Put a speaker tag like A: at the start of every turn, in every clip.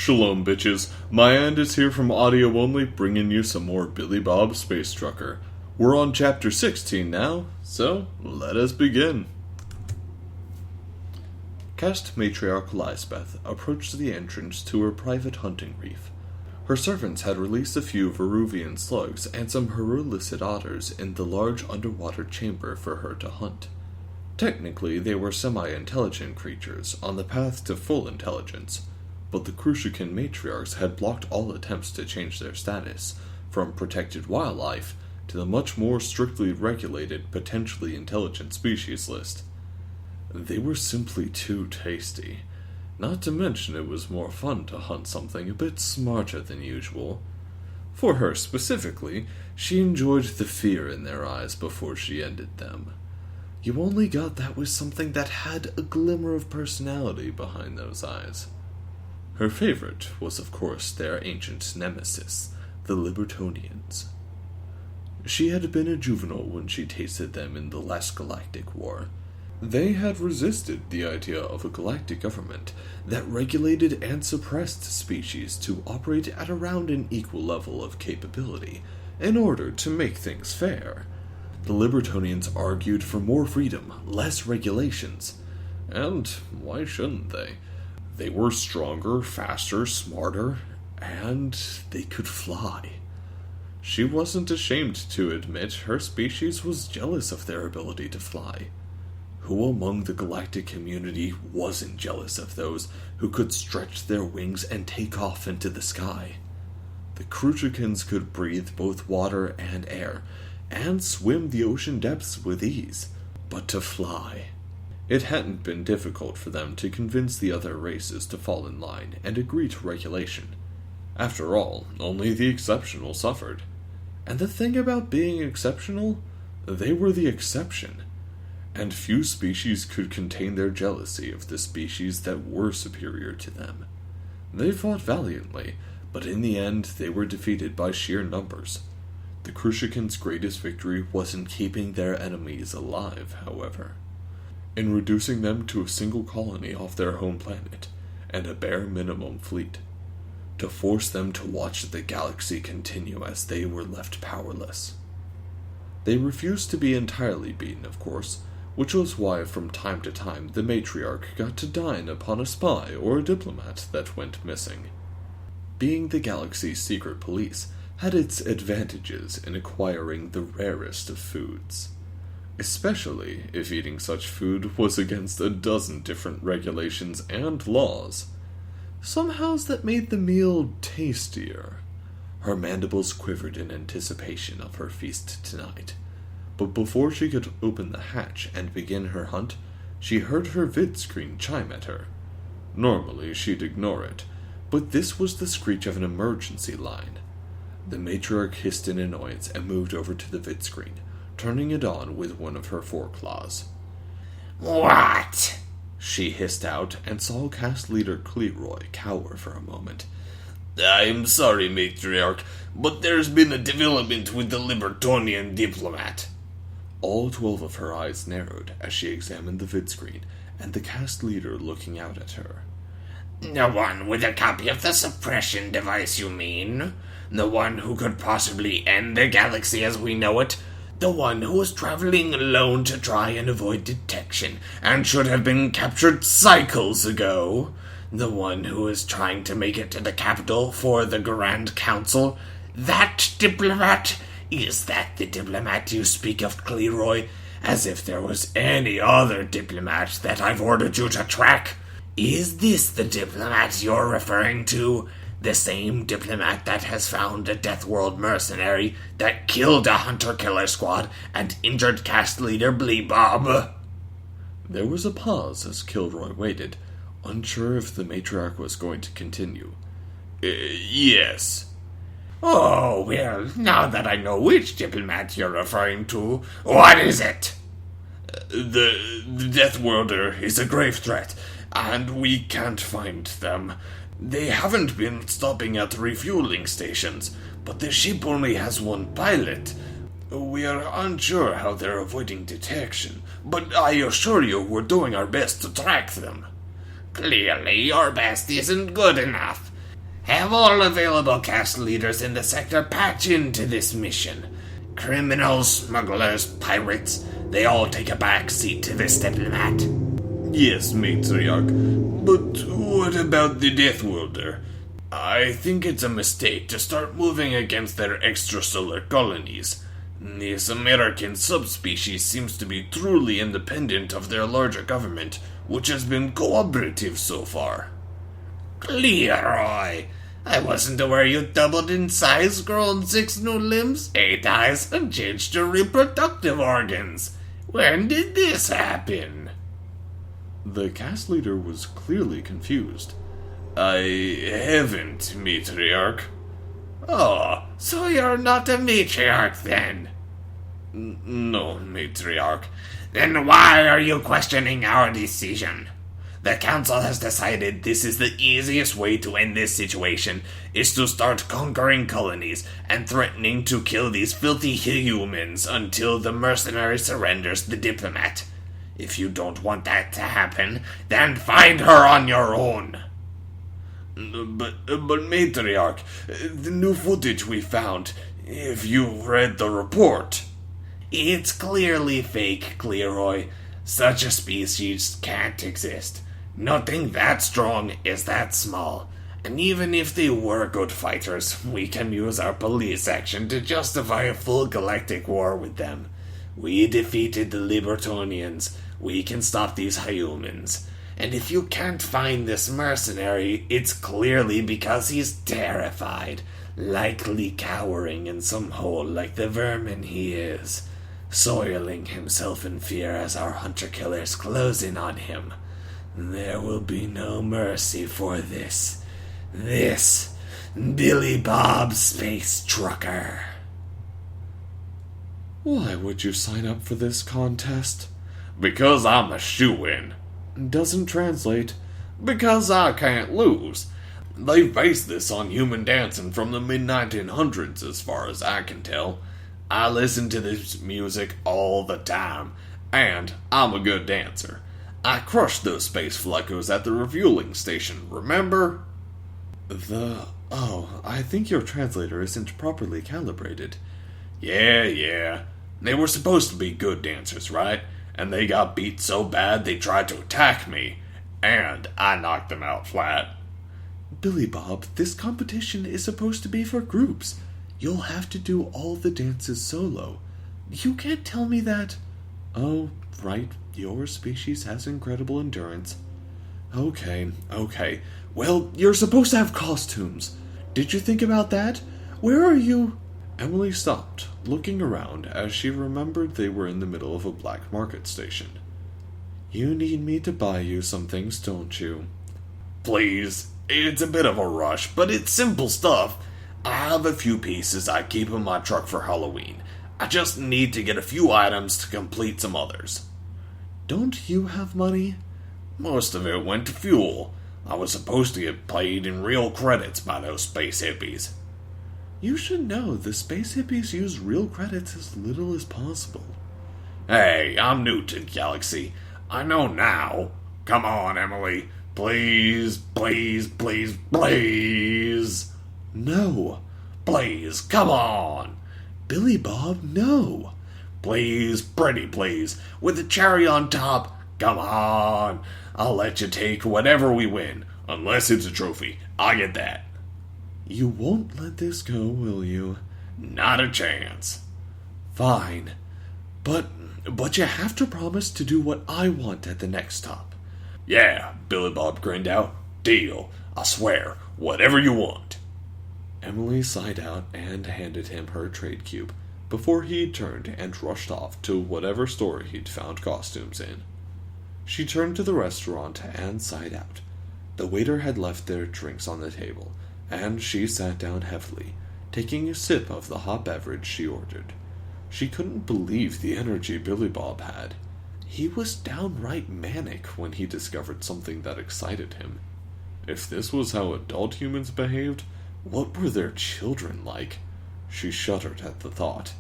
A: Shalom, bitches. My end is here from Audio Only, bringing you some more Billy Bob Space Trucker. We're on Chapter 16 now, so let us begin. Cast matriarch Lisbeth approached the entrance to her private hunting reef. Her servants had released a few Veruvian slugs and some Herulicid otters in the large underwater chamber for her to hunt. Technically, they were semi-intelligent creatures on the path to full intelligence, but the Crucian matriarchs had blocked all attempts to change their status from protected wildlife to the much more strictly regulated, potentially intelligent species list. They were simply too tasty. Not to mention it was more fun to hunt something a bit smarter than usual. For her specifically, she enjoyed the fear in their eyes before she ended them. You only got that with something that had a glimmer of personality behind those eyes. Her favorite was, of course, their ancient nemesis, the Libertonians. She had been a juvenile when she tasted them in the last galactic war. They had resisted the idea of a galactic government that regulated and suppressed species to operate at around an equal level of capability in order to make things fair. The Libertonians argued for more freedom, less regulations. And why shouldn't they? They were stronger, faster, smarter, and they could fly. She wasn't ashamed to admit her species was jealous of their ability to fly. Who among the galactic community wasn't jealous of those who could stretch their wings and take off into the sky? The Crucians could breathe both water and air, and swim the ocean depths with ease, but to fly... It hadn't been difficult for them to convince the other races to fall in line and agree to regulation. After all, only the exceptional suffered. And the thing about being exceptional, they were the exception. And few species could contain their jealousy of the species that were superior to them. They fought valiantly, but in the end they were defeated by sheer numbers. The Crucians' greatest victory was in keeping their enemies alive, however. In reducing them to a single colony off their home planet, and a bare minimum fleet, to force them to watch the galaxy continue as they were left powerless. They refused to be entirely beaten, of course, which was why from time to time the matriarch got to dine upon a spy or a diplomat that went missing. Being the galaxy's secret police had its advantages in acquiring the rarest of foods. Especially if eating such food was against a dozen different regulations and laws. Somehow that made the meal tastier. Her mandibles quivered in anticipation of her feast tonight. But before she could open the hatch and begin her hunt, she heard her vid screen chime at her. Normally she'd ignore it, but this was the screech of an emergency line. The matriarch hissed in annoyance and moved over to the vid screen, turning it on with one of her foreclaws.
B: "What?"
A: she hissed out, and saw cast leader Cleroy cower for a moment.
B: "I'm sorry, matriarch, but there's been a development with the Libertonian diplomat."
A: All 12 of her eyes narrowed as she examined the vid screen, and the cast leader looking out at her.
B: "The one with a copy of the suppression device, you mean? The one who could possibly end the galaxy as we know it? The one who was traveling alone to try and avoid detection, and should have been captured cycles ago? The one who is trying to make it to the capital for the Grand Council? That diplomat? Is that the diplomat you speak of, Cleroy? As if there was any other diplomat that I've ordered you to track. Is this the diplomat you're referring to? The same diplomat that has found a Death World mercenary that killed a hunter-killer squad and injured cast leader Bleebob?"
A: There was a pause as Kilroy waited, unsure if the matriarch was going to continue.
B: Yes. "Oh, well, now that I know which diplomat you're referring to, what is it?"
A: The Death Worlder is a grave threat, and we can't find them. They haven't been stopping at refueling stations, but the ship only has one pilot. We are unsure how they're avoiding detection, but I assure you we're doing our best to track them."
B: "Clearly your best isn't good enough. Have all available caste leaders in the sector patch into this mission. Criminals, smugglers, pirates, they all take a back seat to this diplomat.
A: Yes, matriarch, but what about the Death Worlder? I think it's a mistake to start moving against their extrasolar colonies. This American subspecies seems to be truly independent of their larger government, which has been cooperative so far.
B: Leroy, I wasn't aware you doubled in size, grown 6 new limbs, 8 eyes, and changed your reproductive organs. When did this happen?
A: The caste leader was clearly confused. I haven't, matriarch.
B: Oh, so you're not a matriarch then?
A: No, matriarch.
B: Then why are you questioning our decision? The council has decided this is the easiest way to end this situation, is to start conquering colonies and threatening to kill these filthy humans until the mercenary surrenders the diplomat. If you don't want that to happen, then find her on your own.
A: But matriarch, the new footage we found, if you read the report...
B: It's clearly fake, Leroy. Such a species can't exist. Nothing that strong is that small. And even if they were good fighters, we can use our police action to justify a full galactic war with them. We defeated the Libertonians. We can stop these humans. And if you can't find this mercenary, it's clearly because he's terrified, likely cowering in some hole like the vermin he is, soiling himself in fear as our hunter-killers close in on him. There will be no mercy for this Billy Bob Space Trucker.
A: Why would you sign up for this contest?
B: Because I'm a shoo-in.
A: Doesn't translate.
B: Because I can't lose. They based this on human dancing from the mid-1900s as far as I can tell. I listen to this music all the time, and I'm a good dancer. I crushed those space fleckos at the refueling station, remember?
A: I think your translator isn't properly calibrated.
B: Yeah. They were supposed to be good dancers, right? And they got beat so bad they tried to attack me, and I knocked them out flat.
A: Billy Bob, this competition is supposed to be for groups. You'll have to do all the dances solo. You can't tell me that... Oh, right, your species has incredible endurance. Okay. Well, you're supposed to have costumes. Did you think about that? Where are you... Emily stopped, looking around as she remembered they were in the middle of a black market station. You need me to buy you some things, don't you?
B: Please, it's a bit of a rush, but it's simple stuff. I have a few pieces I keep in my truck for Halloween. I just need to get a few items to complete some others.
A: Don't you have money?
B: Most of it went to fuel. I was supposed to get paid in real credits by those space hippies.
A: You should know the space hippies use real credits as little as possible.
B: Hey, I'm new to the galaxy. I know now. Come on, Emily. Please.
A: No.
B: Please, come on.
A: Billy Bob, no.
B: Please, pretty please. With the cherry on top. Come on. I'll let you take whatever we win. Unless it's a trophy. I'll get that.
A: You won't let this go, will you?
B: Not a chance.
A: Fine. But you have to promise to do what I want at the next stop.
B: Yeah, Billy Bob grinned out. Deal. I swear. Whatever you want.
A: Emily sighed out and handed him her trade cube before he turned and rushed off to whatever store he'd found costumes in. She turned to the restaurant and sighed out. The waiter had left their drinks on the table, and she sat down heavily, taking a sip of the hot beverage she ordered. She couldn't believe the energy Billy Bob had. He was downright manic when he discovered something that excited him. If this was how adult humans behaved, what were their children like? She shuddered at the thought.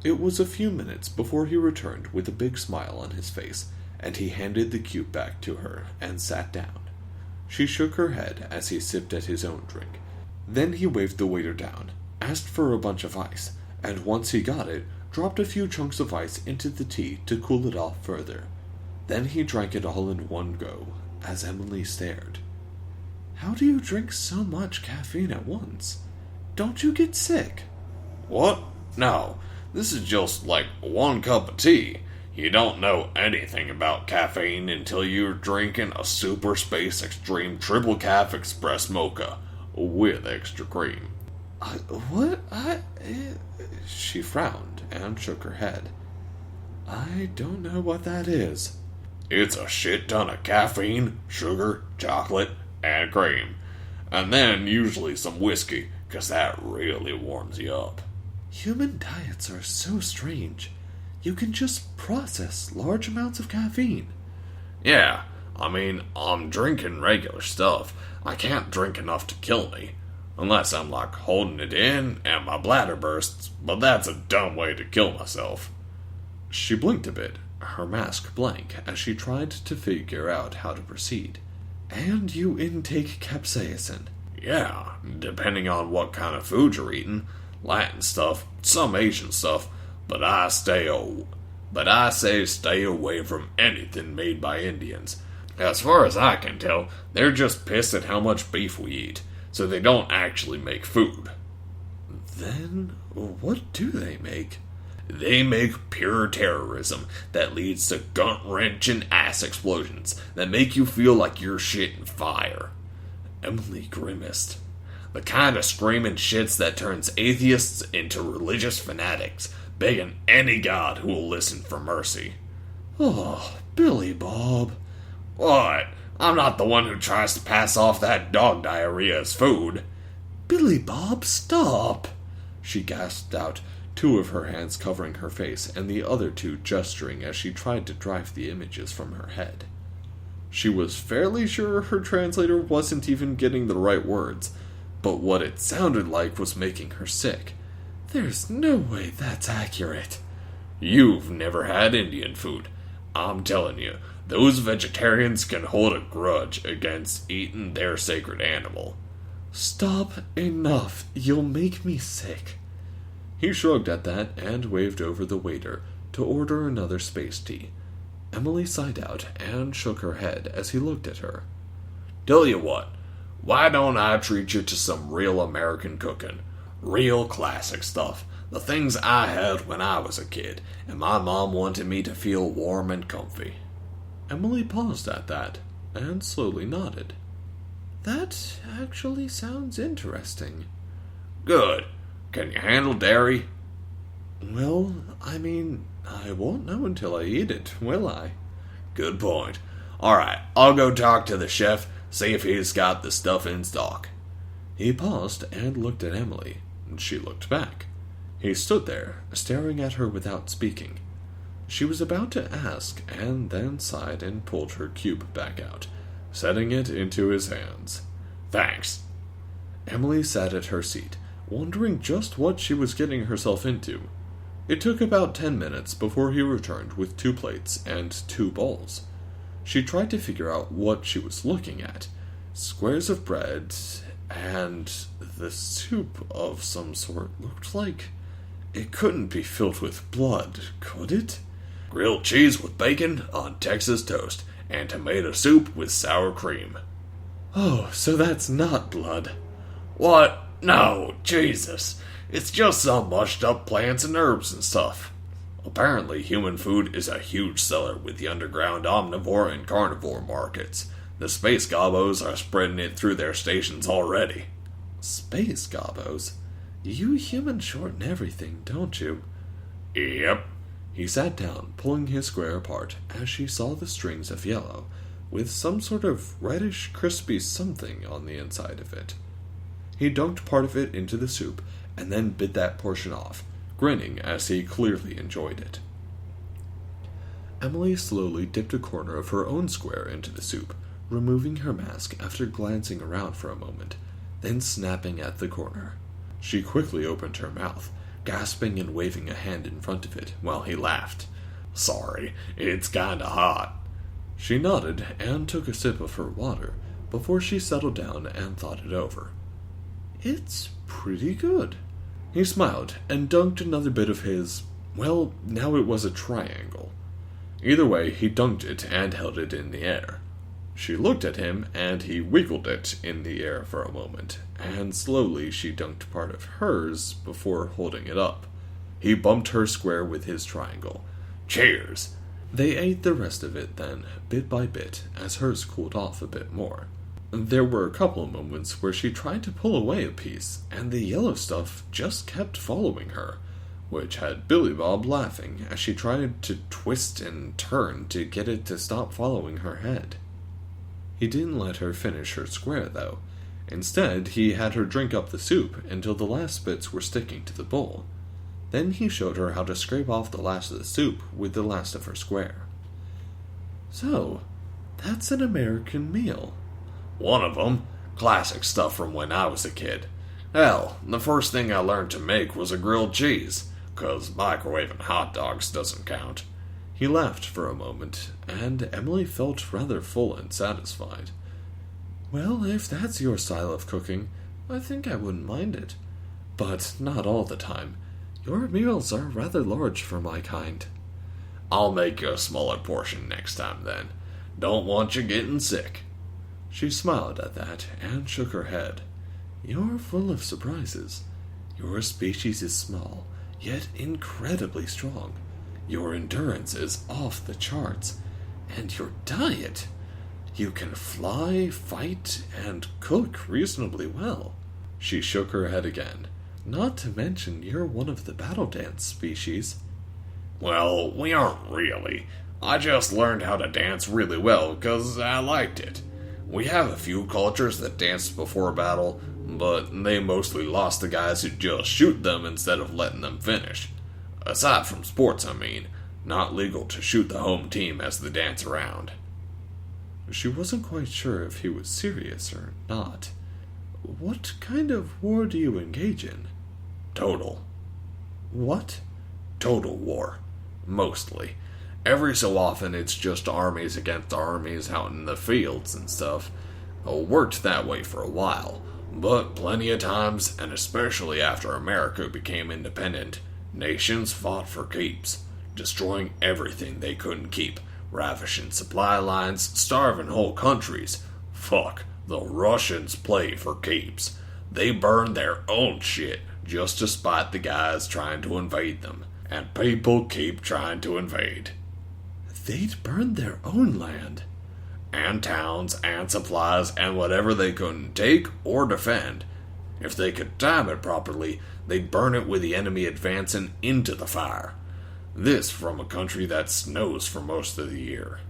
A: It was a few minutes before he returned with a big smile on his face, and he handed the cube back to her and sat down. She shook her head as he sipped at his own drink. Then he waved the waiter down, asked for a bunch of ice, and once he got it, dropped a few chunks of ice into the tea to cool it off further. Then he drank it all in one go, as Emily stared. How do you drink so much caffeine at once? Don't you get sick?
B: What? No, this is just like one cup of tea. You don't know anything about caffeine until you're drinking a Super Space Extreme Triple Calf Express Mocha with extra cream.
A: What? She frowned and shook her head. I don't know what that is.
B: It's a shit ton of caffeine, sugar, chocolate, and cream. And then usually some whiskey, 'cause that really warms you up.
A: Human diets are so strange. You can just process large amounts of caffeine.
B: Yeah, I mean, I'm drinking regular stuff. I can't drink enough to kill me. Unless I'm like holding it in and my bladder bursts, but that's a dumb way to kill myself.
A: She blinked a bit, her mask blank, as she tried to figure out how to proceed. And you intake capsaicin?
B: Yeah, depending on what kind of food you're eating. Latin stuff, some Asian stuff, but I say stay away from anything made by Indians. As far as I can tell, they're just pissed at how much beef we eat, so they don't actually make food.
A: Then what do they make?
B: They make pure terrorism that leads to gut-wrenching ass explosions that make you feel like you're shitting fire.
A: Emily grimaced.
B: The kind of screaming shits that turns atheists into religious fanatics, begging any god who will listen for mercy.
A: Oh, Billy Bob.
B: What? I'm not the one who tries to pass off that dog diarrhea as food.
A: Billy Bob, stop! She gasped out, two of her hands covering her face and the other two gesturing as she tried to drive the images from her head. She was fairly sure her translator wasn't even getting the right words, but what it sounded like was making her sick. There's no way that's accurate.
B: You've never had Indian food. I'm telling you, those vegetarians can hold a grudge against eating their sacred animal.
A: Stop, enough. You'll make me sick. He shrugged at that and waved over the waiter to order another space tea. Emily sighed out and shook her head as he looked at her.
B: Tell you what, why don't I treat you to some real American cooking? Real classic stuff. The things I had when I was a kid, and my mom wanted me to feel warm and comfy.
A: Emily paused at that, and slowly nodded. That actually sounds interesting.
B: Good. Can you handle dairy?
A: Well, I mean, I won't know until I eat it, will I?
B: Good point. Alright, I'll go talk to the chef, see if he's got the stuff in stock.
A: He paused and looked at Emily. She looked back. He stood there, staring at her without speaking. She was about to ask, and then sighed and pulled her cube back out, setting it into his hands.
B: Thanks.
A: Emily sat at her seat, wondering just what she was getting herself into. It took about 10 minutes before he returned with 2 plates and 2 bowls. She tried to figure out what she was looking at. Squares of bread, and the soup of some sort looked like it couldn't be filled with blood, could it?
B: Grilled cheese with bacon on Texas toast, and tomato soup with sour cream.
A: Oh, so that's not blood.
B: What? No, Jesus. It's just some mushed up plants and herbs and stuff. Apparently, human food is a huge seller with the underground omnivore and carnivore markets. The space gobbos are spreading it through their stations already.
A: Space gobbos? You humans shorten everything, don't you?
B: Yep.
A: He sat down, pulling his square apart, as she saw the strings of yellow, with some sort of reddish, crispy something on the inside of it. He dunked part of it into the soup, and then bit that portion off, grinning as he clearly enjoyed it. Emily slowly dipped a corner of her own square into the soup, removing her mask after glancing around for a moment, then snapping at the corner. She quickly opened her mouth, gasping and waving a hand in front of it, while he laughed.
B: Sorry, it's kinda hot.
A: She nodded and took a sip of her water, before she settled down and thought it over. It's pretty good. He smiled and dunked another bit of his, well, now it was a triangle. Either way, he dunked it and held it in the air. She looked at him, and he wiggled it in the air for a moment, and slowly she dunked part of hers before holding it up. He bumped her square with his triangle. Cheers! They ate the rest of it then, bit by bit, as hers cooled off a bit more. There were a couple of moments where she tried to pull away a piece, and the yellow stuff just kept following her, which had Billy Bob laughing as she tried to twist and turn to get it to stop following her head. He didn't let her finish her square, though. Instead, he had her drink up the soup until the last bits were sticking to the bowl. Then he showed her how to scrape off the last of the soup with the last of her square. So, that's an American meal. One of them. Classic stuff from when I was a kid. Hell, the first thing I learned to make was a grilled cheese, 'cause microwaving hot dogs doesn't count. He laughed for a moment, and Emily felt rather full and satisfied. Well, if that's your style of cooking, I think I wouldn't mind it. But not all the time. Your meals are rather large for my kind. I'll make you a smaller portion next time, then. Don't want you getting sick. She smiled at that and shook her head. You're full of surprises. Your species is small, yet incredibly strong. Your endurance is off the charts. And your diet. You can fly, fight, and cook reasonably well. She shook her head again. Not to mention you're one of the battle dance species. Well, we aren't really. I just learned how to dance really well because I liked it. We have a few cultures that dance before battle, but they mostly lost the guys who just shoot them instead of letting them finish. Aside from sports, I mean. Not legal to shoot the home team as they dance around. She wasn't quite sure if he was serious or not. What kind of war do you engage in? Total. What? Total war. Mostly. Every so often it's just armies against armies out in the fields and stuff. Worked that way for a while, but plenty of times, and especially after America became independent, nations fought for keeps, destroying everything they couldn't keep, ravishing supply lines, starving whole countries. Fuck, the Russians play for keeps. They burn their own shit just to spite the guys trying to invade them, and people keep trying to invade. They'd burn their own land. And towns, and supplies, and whatever they couldn't take or defend. If they could time it properly, they'd burn it with the enemy advancing into the fire. This from a country that snows for most of the year.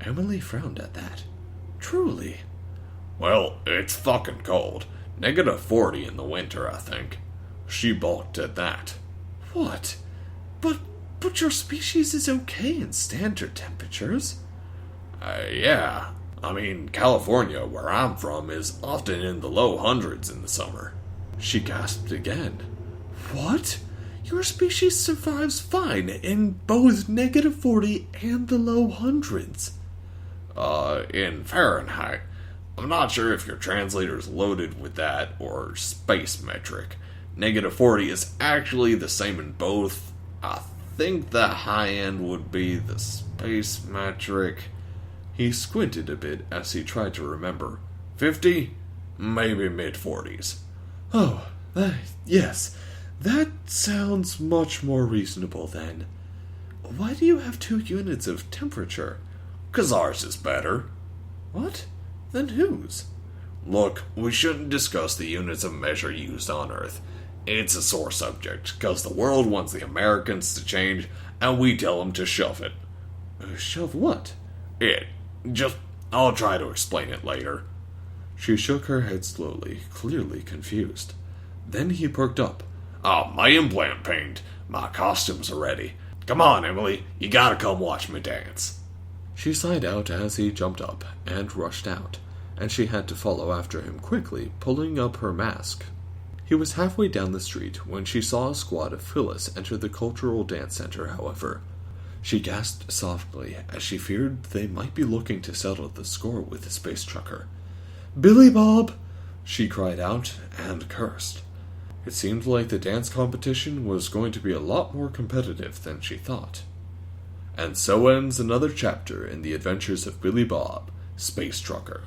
A: Emily frowned at that. Truly. Well, it's fucking cold. -40 in the winter, I think. She balked at that. What? But your species is okay in standard temperatures. Yeah. I mean, California, where I'm from, is often in the low hundreds in the summer. She gasped again. What? Your species survives fine in both -40 and the low hundreds. In Fahrenheit. I'm not sure if your translator's loaded with that or space metric. -40 is actually the same in both. I think the high end would be the space metric. He squinted a bit as he tried to remember. 50? Maybe mid-40s. Oh, yes. That sounds much more reasonable then. Why do you have 2 units of temperature? 'Cause ours is better. What? Then whose? Look, we shouldn't discuss the units of measure used on Earth. It's a sore subject, 'cause the world wants the Americans to change, and we tell them to shove it. Shove what? It. I'll try to explain it later. She shook her head slowly, clearly confused. Then he perked up. Oh, my implant paint. My costumes are ready. Come on, Emily. You gotta come watch me dance. She sighed out as he jumped up and rushed out, and she had to follow after him quickly, pulling up her mask. He was halfway down the street when she saw a squad of Phyllis enter the cultural dance center, however. She gasped softly as she feared they might be looking to settle the score with the space trucker. Billy Bob! She cried out and cursed. It seemed like the dance competition was going to be a lot more competitive than she thought. And so ends another chapter in the adventures of Billy Bob, Space Trucker.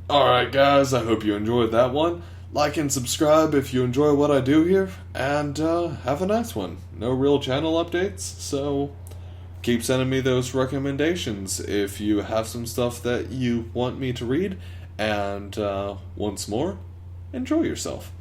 A: Alright guys, I hope you enjoyed that one. Like and subscribe if you enjoy what I do here, and have a nice one. No real channel updates, so keep sending me those recommendations if you have some stuff that you want me to read, and once more, enjoy yourself.